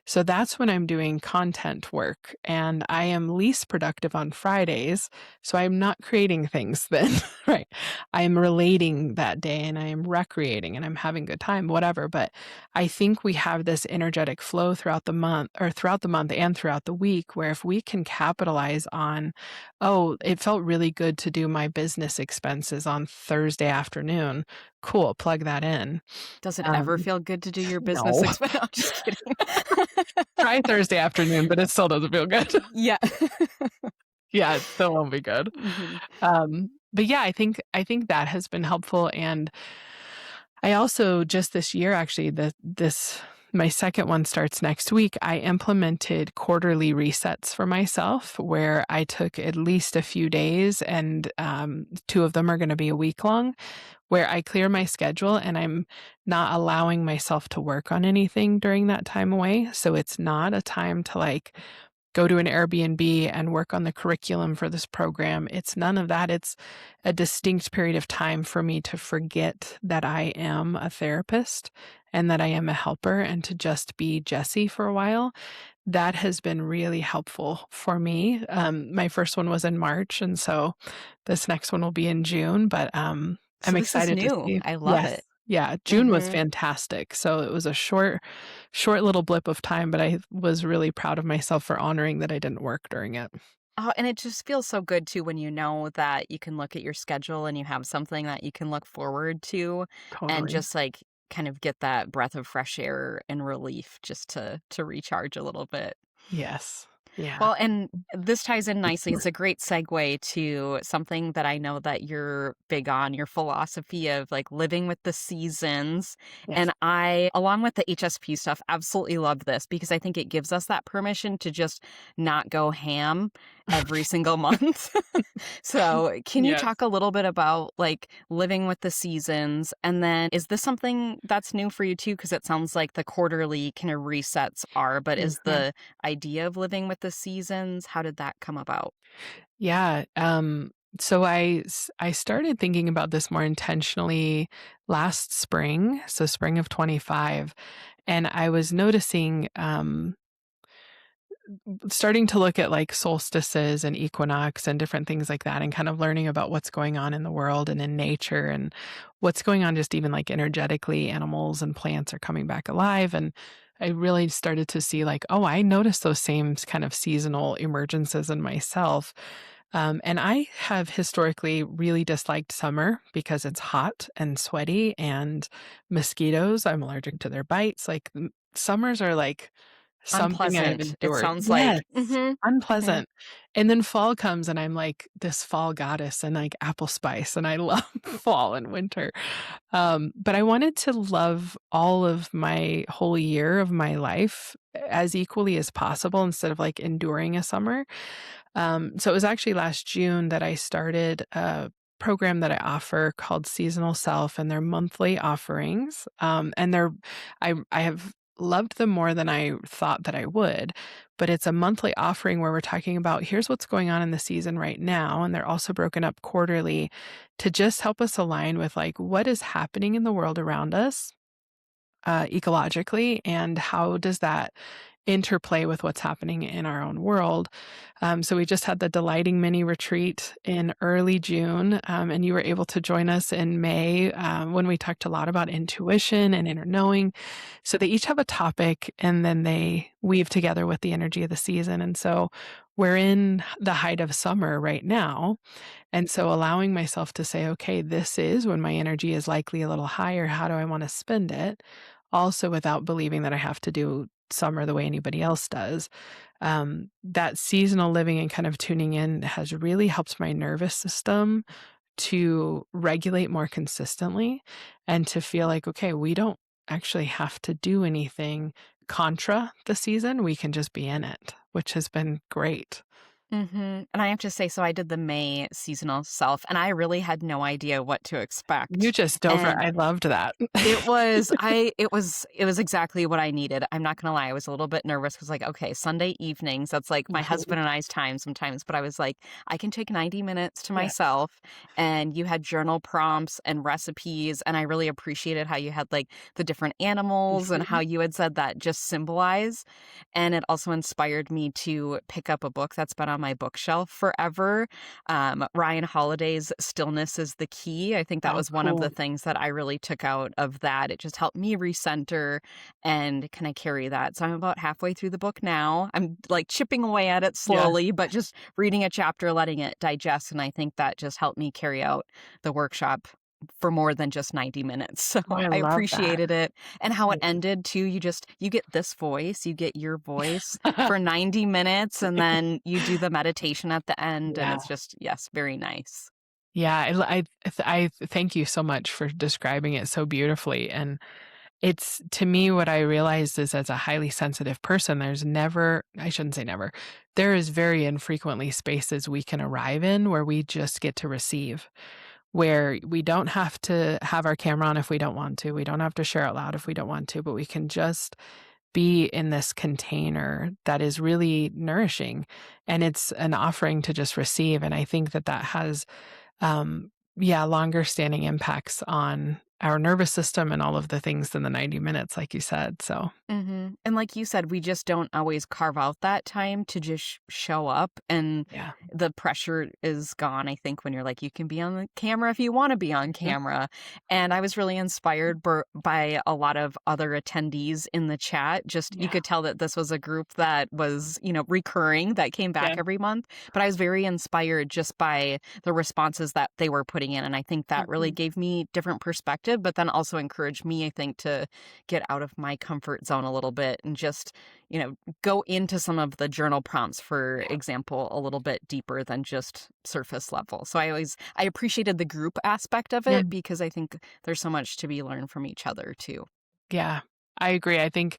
So that's when I'm doing content work and I am least productive on Fridays. So I'm not creating things then, right? I am relating that day and I am recreating and I'm having good time, whatever. But I think we have this energetic flow throughout the month or throughout the month and throughout the week where if we can capitalize on, oh, it felt really good to do my business expenses on Thursday afternoon. Cool, plug that in. Does it ever Um, feel good to do your business no, expense? I'm just kidding. try Thursday afternoon, but it still doesn't feel good. Yeah. Yeah, it still won't be good. Mhm. But yeah, I think that has been helpful, and I also just this year actually this my second one starts next week. I implemented quarterly resets for myself where I took at least a few days and 2 of them are going to be a week long where I clear my schedule and I'm not allowing myself to work on anything during that time away. So it's not a time to like go to an Airbnb and work on the curriculum for this program. It's none of that. It's a distinct period of time for me to forget that I am a therapist and that I am a helper and to just be Jesie for a while. That has been really helpful for me. My first one was in March, and so this next one will be in June, but I'm So this is excited to new. see. I love Yes. it. Yeah, June was Mhm. fantastic. So it was a short little blip of time, but I was really proud of myself for honoring that I didn't work during it. Oh, and it just feels so good too when you know that you can look at your schedule and you have something that you can look forward to and Totally. just like kind of get that breath of fresh air and relief just to recharge a little bit. Yes. Yeah. Well, and this ties in nicely. It's a great segue to something that I know that you're big on, your philosophy of like living with the seasons. Yes. And I, along with the HSP stuff, absolutely love this because I think it gives us that permission to just not go ham every single month. So, can you Yes. talk a little bit about like living with the seasons? And then is this something that's new for you too? Because it sounds like the quarterly kind of resets are, but is Mhm. the idea of living with the seasons, how did that come about? Yeah, so I started thinking about this more intentionally last spring, so spring of 25, and I was noticing, starting to look at like solstices and equinox and different things like that and kind of learning about what's going on in the world and in nature and what's going on just even like energetically animals and plants are coming back alive and I really started to see like oh I noticed those same kind of seasonal emergences in myself and I have historically really disliked summer because it's hot and sweaty and mosquitoes. I'm allergic to their bites. Like summers are like something I've Unpleasant, it endured. sounds Yes, like. Mhm. unpleasant. And then fall comes and I'm like this fall goddess and like apple spice and I love fall and winter. But I wanted to love all of my whole year of my life as equally as possible instead of like enduring a summer. So it was actually last June that I started a program that I offer called Seasonal Self, and they're monthly offerings. And I have loved them more than I thought that I would. But it's a monthly offering where we're talking about here's what's going on in the season right now. And they're also broken up quarterly to just help us align with like what is happening in the world around us ecologically and how does that interplay with what's happening in our own world. So we just had the Delighting Mini Retreat in early June, and you were able to join us in May when we talked a lot about intuition and inner knowing. So they each have a topic, and then they weave together with the energy of the season. And so we're in the height of summer right now. And so allowing myself to say, okay, this is when my energy is likely a little higher. How do I want to spend it? Also, without believing that I have to do summer the way anybody else does. That seasonal living and kind of tuning in has really helped my nervous system to regulate more consistently and to feel like, okay, we don't actually have to do anything contra the season. We can just be in it, which has been great. Mhm, and I have to say, so I did the May seasonal self, and I really had no idea what to You expect, just dove right. and I loved that. it was exactly what I needed. I'm not gonna lie, I was a little bit nervous. Cause like, okay, Sunday evenings, that's, like, my husband and I's time sometimes, but I was like, "I can take 90 minutes to Yeah. myself," and you had journal prompts and recipes, and I really appreciated how you had, like, the different animals and how Mhm. you had said that just symbolize, and it also inspired me to pick up a book that's been on my bookshelf forever, Ryan Holiday's Stillness is the Key. I think that Oh, was one of the cool. things that I really took out of that. It just helped me recenter and kind of carry that. So I'm about halfway through the book now. I'm like chipping away at it Yeah. slowly, but just reading a chapter, letting it digest. And I think that just helped me carry out the workshop for more than just 90 minutes. So Oh, I I love that. appreciated it. And how it Yeah. ended too. You get this voice, you get your voice for 90 minutes, and then you do the meditation at the end, and Yeah. it's just yes, very nice. Yeah, I thank you so much for describing it so beautifully, and it's to me, what I realized is as a highly sensitive person, there's never I shouldn't say never, there is very infrequently spaces we can arrive in where we just get to receive, where we don't have to have our camera on if we don't want to, we don't have to share out loud if we don't want to, but we can just be in this container that is really nourishing, and it's an offering to just receive, and I think that that has yeah, longer standing impacts on our nervous system and all of the things than the 90 minutes, like you said. So, Mhm, and like you said, we just don't always carve out that time to just show up, and yeah. the pressure is gone, I think, when you're like, you can be on the camera if you wanna be on Mhm. camera, and I was really inspired by a lot of other attendees in the chat. Just you Yeah. could tell that this was a group that was, recurring, that came back Yeah. every month, but I was very inspired just by the responses that they were putting in, and I think that really Mhm. gave me different perspective, but then also encouraged me, I think, to get out of my comfort zone a little bit and just, go into some of the journal prompts, for Yeah. example, a little bit deeper than just surface level. So I appreciated the group aspect of Yeah. it because I think there's so much to be learned from each other too. Yeah. I agree. I think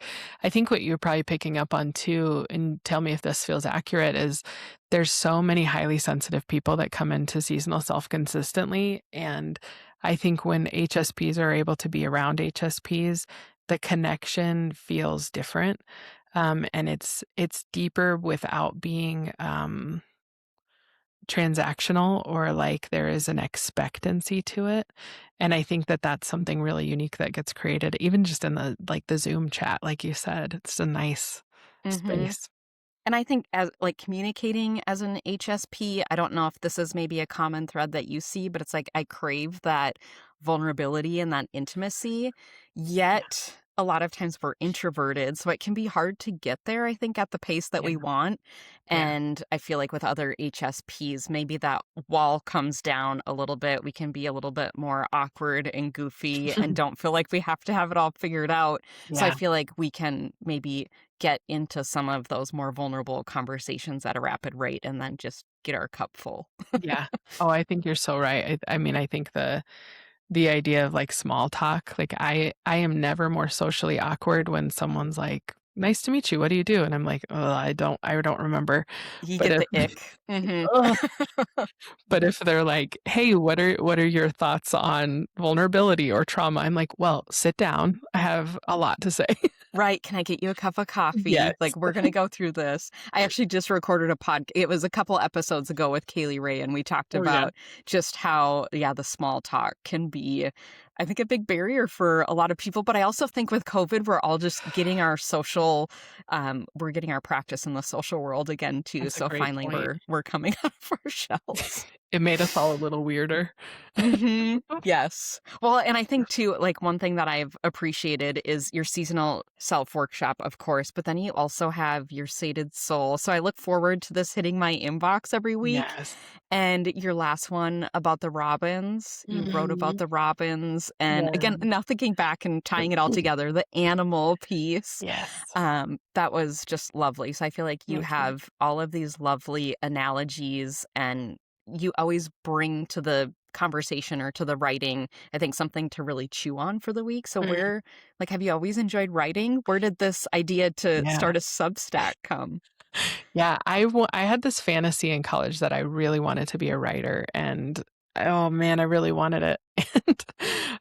what you're probably picking up on too, and tell me if this feels accurate, is there's so many highly sensitive people that come into seasonal self consistently. And I think when HSPs are able to be around HSPs, the connection feels different. And it's deeper without being transactional, or like there is an expectancy to it. And I think that that's something really unique that gets created even just in the Zoom chat, like you said. It's a nice Hmm. space. And I think as like communicating as an HSP, I don't know if this is maybe a common thread that you see, but it's like I crave that vulnerability and that intimacy. Yeah, Yet a lot of times we're introverted, so it can be hard to get there, I think, at the pace that yeah, we want. yeah. And I feel like with other HSPs, maybe that wall comes down a little bit. We can be a little bit more awkward and goofy and don't feel like we have to have it all figured out. So I Yeah, feel like we can maybe get into some of those more vulnerable conversations at a rapid rate and then just get our cup full. yeah. Oh, I think you're so right. I mean, I think the idea of like small talk, like I am never more socially awkward when someone's like, "Nice to meet you. What do you do?" And I'm like, "Oh, I don't remember." You But get if the ick. Mhm. ugh, but if they're like, "Hey, what are your thoughts on vulnerability or trauma?" I'm like, "Well, sit down. I have a lot to say." Right, "Can I get you a cup of coffee? Yes. Like, we're gonna go through this." I actually just recorded a it was a couple episodes ago with Kaylee Ray, and we talked Oh, yeah. about just how, yeah, the small talk can be, I think, a big barrier for a lot of people, but I also think with COVID, we're all just getting our we're getting our practice in the social world again too, That's a so great finally point. we're coming out of our shells. It made us all a little weirder. Mhm. Yes. Well, and I think too, like one thing that I've appreciated is your seasonal self workshop, of course, but then you also have your sated soul. So I look forward to this hitting my inbox every week. Yes. And your last one about the robins, you wrote about Mhm. the robins. And again, Yeah. now thinking back and tying it all together, the animal piece, Yes. that was just lovely. So I feel like you Thank you. have all of these lovely analogies and you always bring to the conversation or to the writing, I think, something to really chew on for the week. So Mm. where like, have you always enjoyed writing? Where did this idea to Yeah. start a Substack come? Yeah, I had this fantasy in college that I really wanted to be a writer, and oh man, I really wanted it.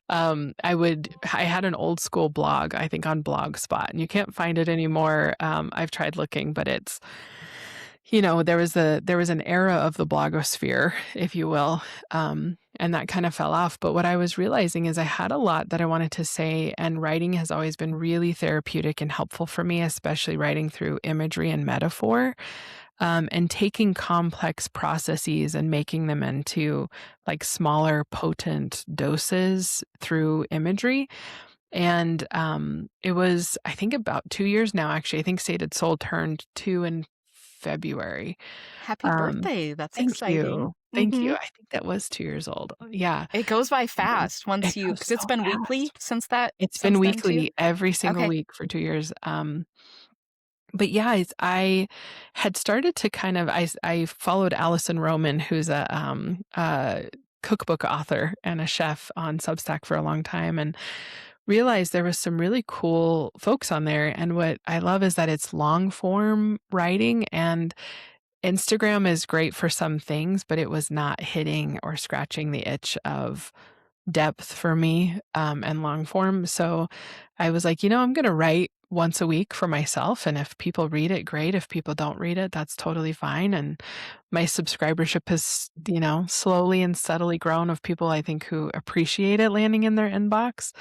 And I had an old school blog, I think on Blogspot, and you can't find it anymore. I've tried looking, but it's there was an era of the blogosphere, if you will, and that kind of fell off. But what I was realizing is I had a lot that I wanted to say, and writing has always been really therapeutic and helpful for me, especially writing through imagery and metaphor, and taking complex processes and making them into like smaller, potent doses through imagery. And it was, I think, about 2 years now, actually. I think Sated Soul turned 2 in February. Happy Um, birthday. That's thank exciting. you. Thank you. Mhm. I think that was 2 years old. Yeah. It goes by Um, fast once it you goes because so it's been weekly fast. It's been since then too? weekly every single Okay. week for 2 years. But yeah, I had started to kind of I followed Allison Roman, who's a cookbook author and a chef on Substack for a long time, and realized there was some really cool folks on there. And what I love is that it's long form writing, and Instagram is great for some things, but it was not hitting or scratching the itch of depth for me, and long form. So I was like, I'm going to write once a week for myself. And if people read it, great. If people don't read it, that's totally fine. And my subscribership has, slowly and steadily grown of people I think who appreciate it landing in their inbox.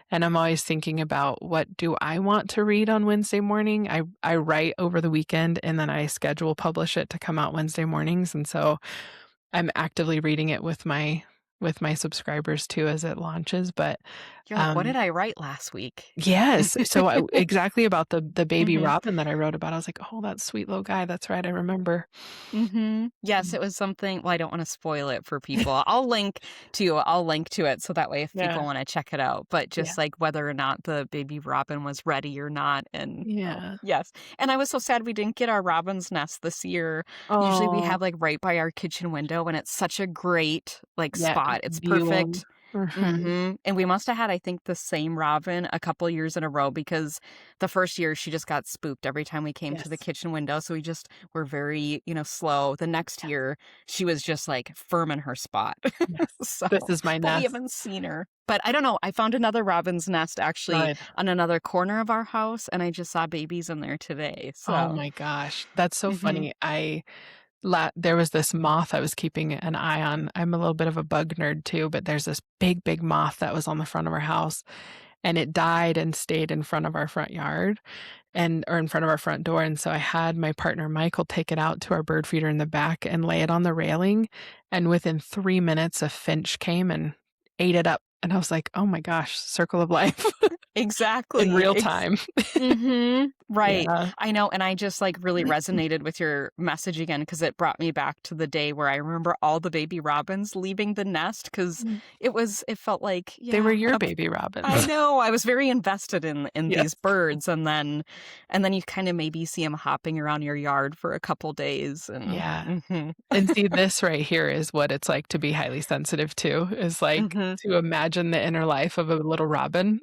And I'm always thinking about, what do I want to read on Wednesday morning? I write over the weekend and then I schedule publish it to come out Wednesday mornings. And so I'm actively reading it with my subscribers too as it launches. But You're like, "What did um I write last week?" yes, so exactly about the baby Mhm. robin that I wrote about, I was like, "Oh, that sweet little guy, that's right, I remember." Mhm. Yes, Mm. it was something, well, I don't wanna spoil it for people. I'll link to it so that way if people Yeah, wanna check it out, but yeah, just, like, whether or not the baby robin was ready or not, and oh, yeah. yes. And I was so sad we didn't get our robin's nest this year. Usually, we Oh, have, like, right by our kitchen window, and it's such a great, like, yeah, spot. It's view 'em. perfect. Mhm. And we must have had, I think, the same robin a couple years in a row because the first year she just got spooked every time we came to the Yes. kitchen window. So we just were very, slow. The next Yes. year she was just like firm in her spot. Yes. So, This is my but we nest. haven't seen her. But I don't know. I found another robin's nest actually Good. on another corner of our house, and I just saw babies in there today. Oh So, my gosh. That's so hmm funny. There was this moth I was keeping an eye on. I'm a little bit of a bug nerd too, but there's this big, big moth that was on the front of our house, and it died and stayed in front of our front yard or in front of our front door. And so I had my partner Michael take it out to our bird feeder in the back and lay it on the railing. And within 3 minutes, a finch came and ate it up. And I was like, oh my gosh, circle of life in exactly. real time. Right. Yeah. I know, and I just, like, really resonated with your message again because it brought me back to the day where I remember all the baby robins leaving the nest because Mm. it felt like, They were yeah, your a baby I robins. know, I was very invested in Yes. these birds, and then you kinda maybe see them hopping around your yard for a couple days and Yeah. mhm. And see, this right here is what it's like to be highly sensitive to, is like Mhm. to imagine the inner life of a little robin.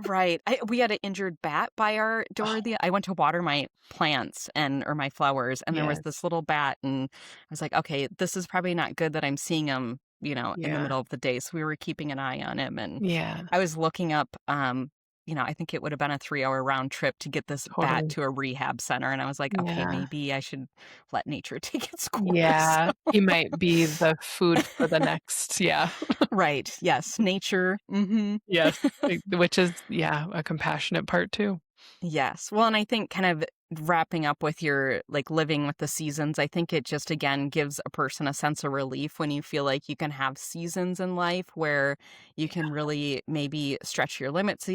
Right. We had an injured bat by our door. Oh, I went to water my plants or my flowers, and there was yes. this little bat, and I was like, okay, this is probably not good that I'm seeing him, in the Yeah. middle of the day. So we were keeping an eye on him, and Yeah. I was looking up, I think it would have been a 3-hour round trip to get this bat Totally. to a rehab center, and I was like, okay, Yeah. maybe I should let nature take its course. Yeah. He might be the food for the next, yeah. Right. Yes. Nature. Yes. Which is, yeah, a compassionate part too. Yes. Well, and I think kind of wrapping up with your like living with the seasons, I think it just again gives a person a sense of relief when you feel like you can have seasons in life where you can really maybe stretch your limits,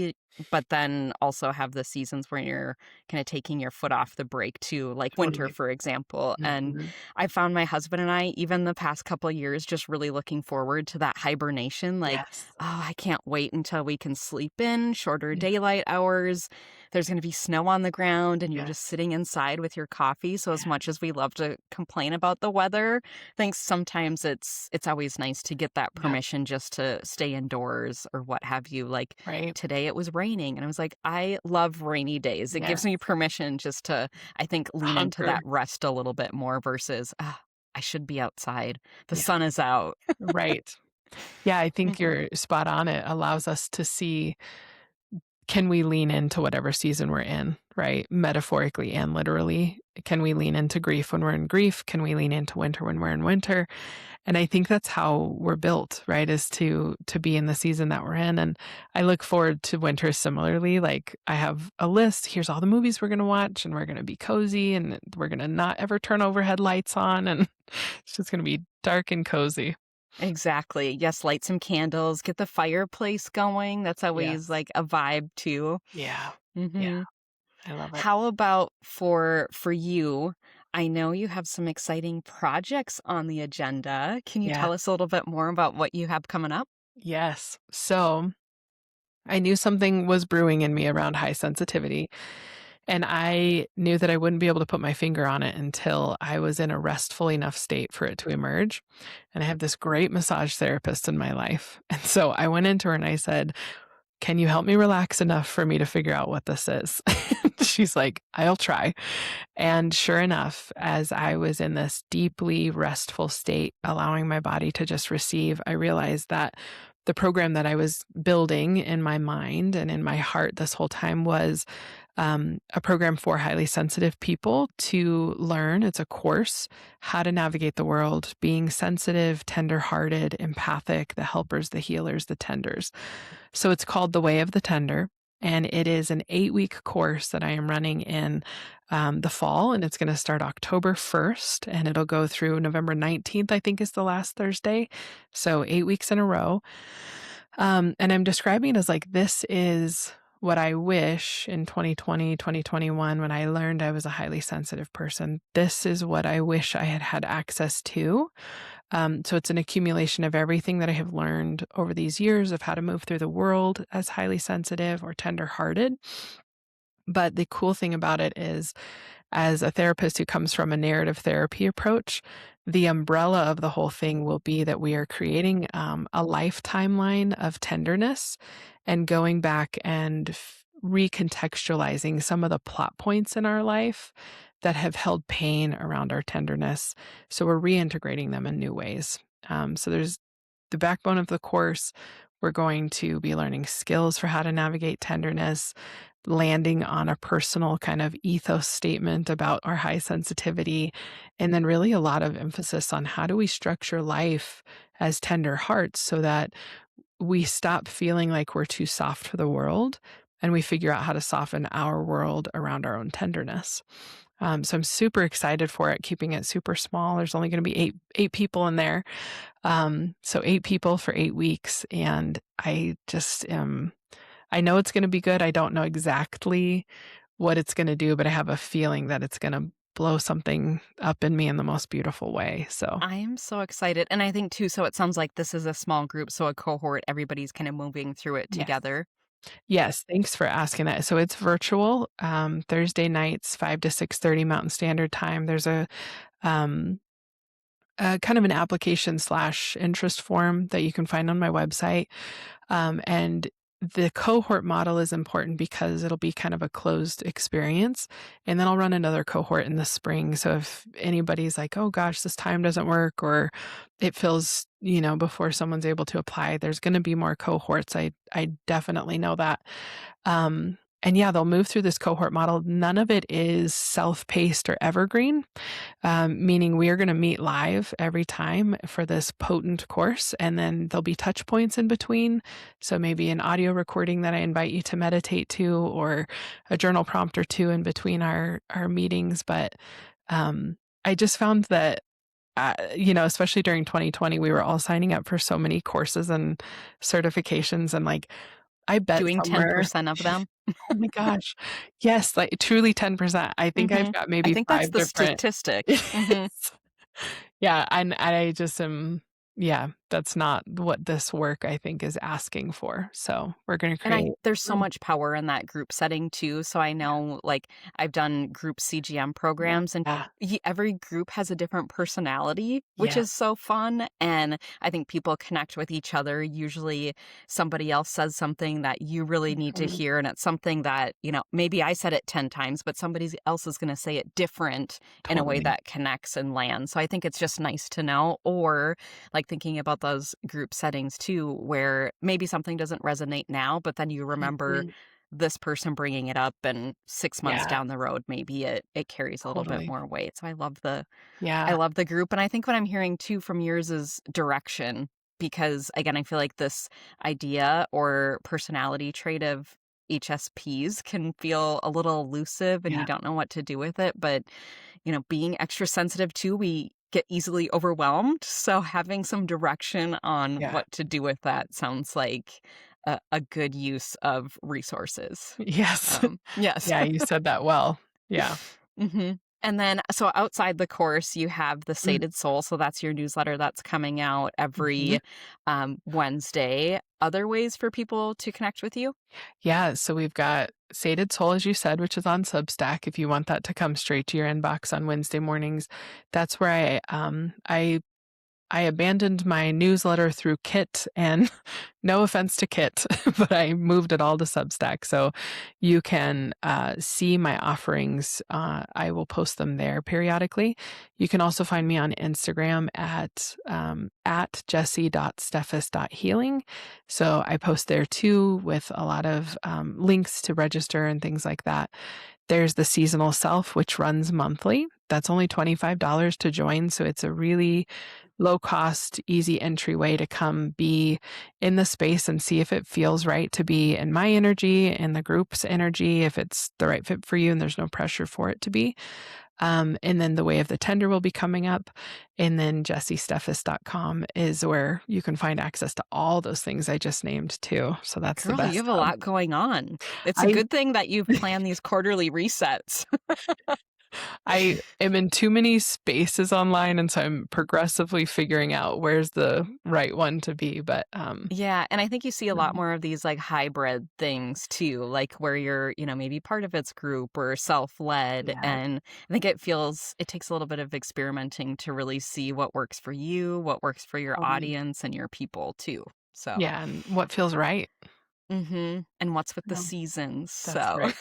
but then also have the seasons where you're kind of taking your foot off the brake too, like winter, Totally. for example. And Mhm. I found my husband and I, even the past couple of years, just really looking forward to that hibernation. Like, Yes. oh, I can't wait until we can sleep in, shorter Yeah. daylight hours. There's going to be snow on the ground and you're just Yes. sitting inside with your coffee. So as Yeah. much as we love to complain about the weather, I think sometimes it's always nice to get that Yeah. permission just to stay indoors or what have you. Like Right. today it was raining and I was like, I love rainy days. It gives Yes. me permission just to, I think, lean into Hunker. that rest a little bit more versus, I should be outside. The Yeah. sun is out. Right. Yeah, I think Mhm. you're spot on. It allows us to see, can we lean into whatever season we're in, right? Metaphorically and literally. Can we lean into grief when we're in grief? Can we lean into winter when we're in winter? And I think that's how we're built, right? Is to be in the season that we're in. And I look forward to winter similarly. Like I have a list. Here's all the movies we're gonna watch, and we're gonna be cozy, and we're gonna not ever turn overhead lights on, and it's just gonna be dark and cozy. Exactly. Yes, light some candles, get the fireplace going. That's always Yes. like a vibe too. Yeah. Yeah. hmm I love it. How about for you? I know you have some exciting projects on the agenda. Can you Yeah. tell us a little bit more about what you have coming up? Yes. So I knew something was brewing in me around high sensitivity. And I knew that I wouldn't be able to put my finger on it until I was in a restful enough state for it to emerge. And I have this great massage therapist in my life. And so I went into her and I said, can you help me relax enough for me to figure out what this is? She's like, I'll try. And sure enough, as I was in this deeply restful state, allowing my body to just receive, I realized that the program that I was building in my mind and in my heart this whole time was a program for highly sensitive people to learn. It's a course, how to navigate the world, being sensitive, tenderhearted, empathic, the helpers, the healers, the tenders. So it's called The Way of the Tender. And it is an 8-week course that I am running in the fall. And it's going to start October 1st and it'll go through November 19th, I think is the last Thursday. So 8 weeks in a row. And I'm describing it as like, this is what I wish in 2020, 2021, when I learned I was a highly sensitive person. This is what I wish I had had access to. So it's an accumulation of everything that I have learned over these years of how to move through the world as highly sensitive or tenderhearted. But the cool thing about it is as a therapist who comes from a narrative therapy approach, the umbrella of the whole thing will be that we are creating a life timeline of tenderness and going back and recontextualizing some of the plot points in our life that have held pain around our tenderness. So we're reintegrating them in new ways. So there's the backbone of the course. We're going to be learning skills for how to navigate tenderness, landing on a personal kind of ethos statement about our high sensitivity, and then really a lot of emphasis on how do we structure life as tender hearts so that we stop feeling like we're too soft for the world and we figure out how to soften our world around our own tenderness. So I'm super excited for it, keeping it super small. There's only going to be eight people in there. So 8 people for 8 weeks. And I just I know it's going to be good. I don't know exactly what it's going to do, but I have a feeling that it's going to blow something up in me in the most beautiful way. So I am so excited. And I think too, so it sounds like this is a small group, so a cohort, everybody's kind of moving through it yes. together. Yes, thanks for asking that. So it's virtual, Thursday nights, 5 to 6:30 Mountain Standard Time. There's um, a kind of an application slash interest form that you can find on my website. And the cohort model is important because it'll be kind of a closed experience. And then I'll run another cohort in the spring. So if anybody's like, oh gosh, this time doesn't work, or it feels, before someone's able to apply, there's going to be more cohorts. I definitely know that. And yeah, they'll move through this cohort model. None of it is self-paced or evergreen, meaning we are going to meet live every time for this potent course. And then there'll be touch points in between. So maybe an audio recording that I invite you to meditate to, or a journal prompt or two in between our meetings. But I just found that, especially during 2020, we were all signing up for so many courses and certifications. And like, I bet Doing somewhere, 10% of them. oh my gosh. Yes, like truly 10%. I think I've Hmm. got I maybe think that's 5 the different. statistic. Hmm. Yes. Yeah, and I just am, yeah, that's not what this work I think is asking for. So we're gonna And create. there's so Mm, much power in that group setting too. So I yeah, know, like, I've done group CGM programs, and yeah, every group has a different personality, which yes, is so fun. And I think people connect with each other. Usually somebody else says something that you really need to mhm, hear. And it's something that, maybe I said it 10 times, but somebody else is going to say it different in a way totally. that connects and lands. So I think it's just nice to know. Or like thinking about those group settings too, where maybe something doesn't resonate now, but then you remember Mhm. this person bringing it up, and 6 months Yeah, down the road, maybe it carries a little bit totally. more weight. So I Yeah, love the group. And I think what I'm hearing too from yours is direction, because again, I feel like this idea or personality trait of HSPs can feel a little elusive and you yeah, don't know what to do with it. But being extra sensitive too, we get easily overwhelmed. So having some direction on yeah. what to do with that sounds like a good use of resources. Yes. Yes. Yeah, you said that well. Yeah. Hmm. And then, so outside the course, you have the Mm, Sated Soul. So that's your newsletter that's coming out mhm. every Wednesday. Other ways for people to connect with you? Yeah, so we've got Sated Soul, as you said, which is on Substack. If you want that to come straight to your inbox on Wednesday mornings, that's where I abandoned my newsletter through Kit, and no offense to Kit, but I moved it all to Substack. So you can see my offerings. I will post them there periodically. You can also find me on Instagram at jessie.steffes.healing. So I post there too with a lot of links to register and things like that. There's the seasonal self, which runs monthly. That's only $25 to join. So it's a really low cost, easy entryway to come be in the space and see if it feels right to be in my energy and the group's energy, if it's the right fit for you and there's no pressure for it to be. And then the Way of the Tender will be coming up. And then jessiesteffes.com is where you can find access to all those things I just named too. So that's the Girl, you best have a hub. lot going on. It's a I good thing that you've planned these quarterly resets. I am in too many spaces online, and so I'm progressively figuring out where's the right one to be, but, Yeah, and I think you see a lot um, more of these, like, hybrid things too, like, where you're, maybe part of it's group or self-led, yeah, and I think it takes a little bit of experimenting to really see what works for you, what works for your totally. audience and your people too, so Yeah, and what feels right. and what's with the Yeah, seasons, that's so right.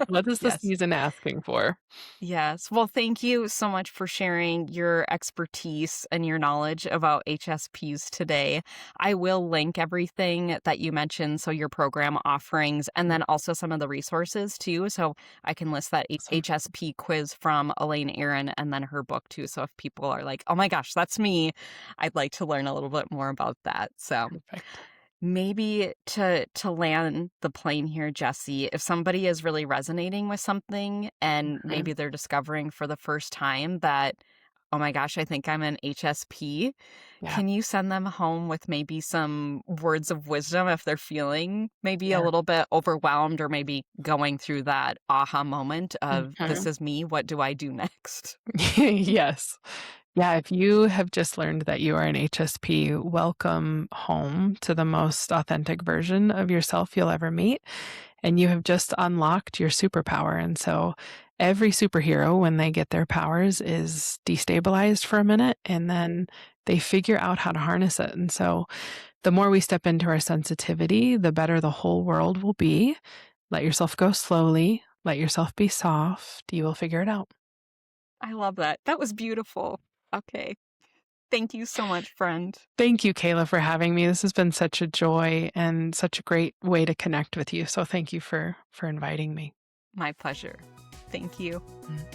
What is the yes. season asking for? Yes. Well, thank you so much for sharing your expertise and your knowledge about HSPs today. I will link everything that you mentioned, so your program offerings, and then also some of the resources too. So I can list that Awesome. HSP quiz from Elaine Aaron and then her book too. So if people are like, oh my gosh, that's me, I'd like to learn a little bit more about that. So Perfect. maybe to land the plane here, Jesse, if somebody is really resonating with something and Mhm. maybe they're discovering for the first time that, oh my gosh, I think I'm an HSP, Yeah, can you send them home with maybe some words of wisdom if they're feeling maybe a yeah. little bit overwhelmed or maybe going through that aha moment of this Mhm. is me, what do I do next? Yes. Yeah, if you have just learned that you are an HSP, welcome home to the most authentic version of yourself you'll ever meet. And you have just unlocked your superpower. And so every superhero, when they get their powers, is destabilized for a minute and then they figure out how to harness it. And so the more we step into our sensitivity, the better the whole world will be. Let yourself go slowly, let yourself be soft. You will figure it out. I love that. That was beautiful. Okay. Thank you so much, friend. Thank you, Kayla, for having me. This has been such a joy and such a great way to connect with you. So thank you for inviting me. My pleasure. Thank you. Mm.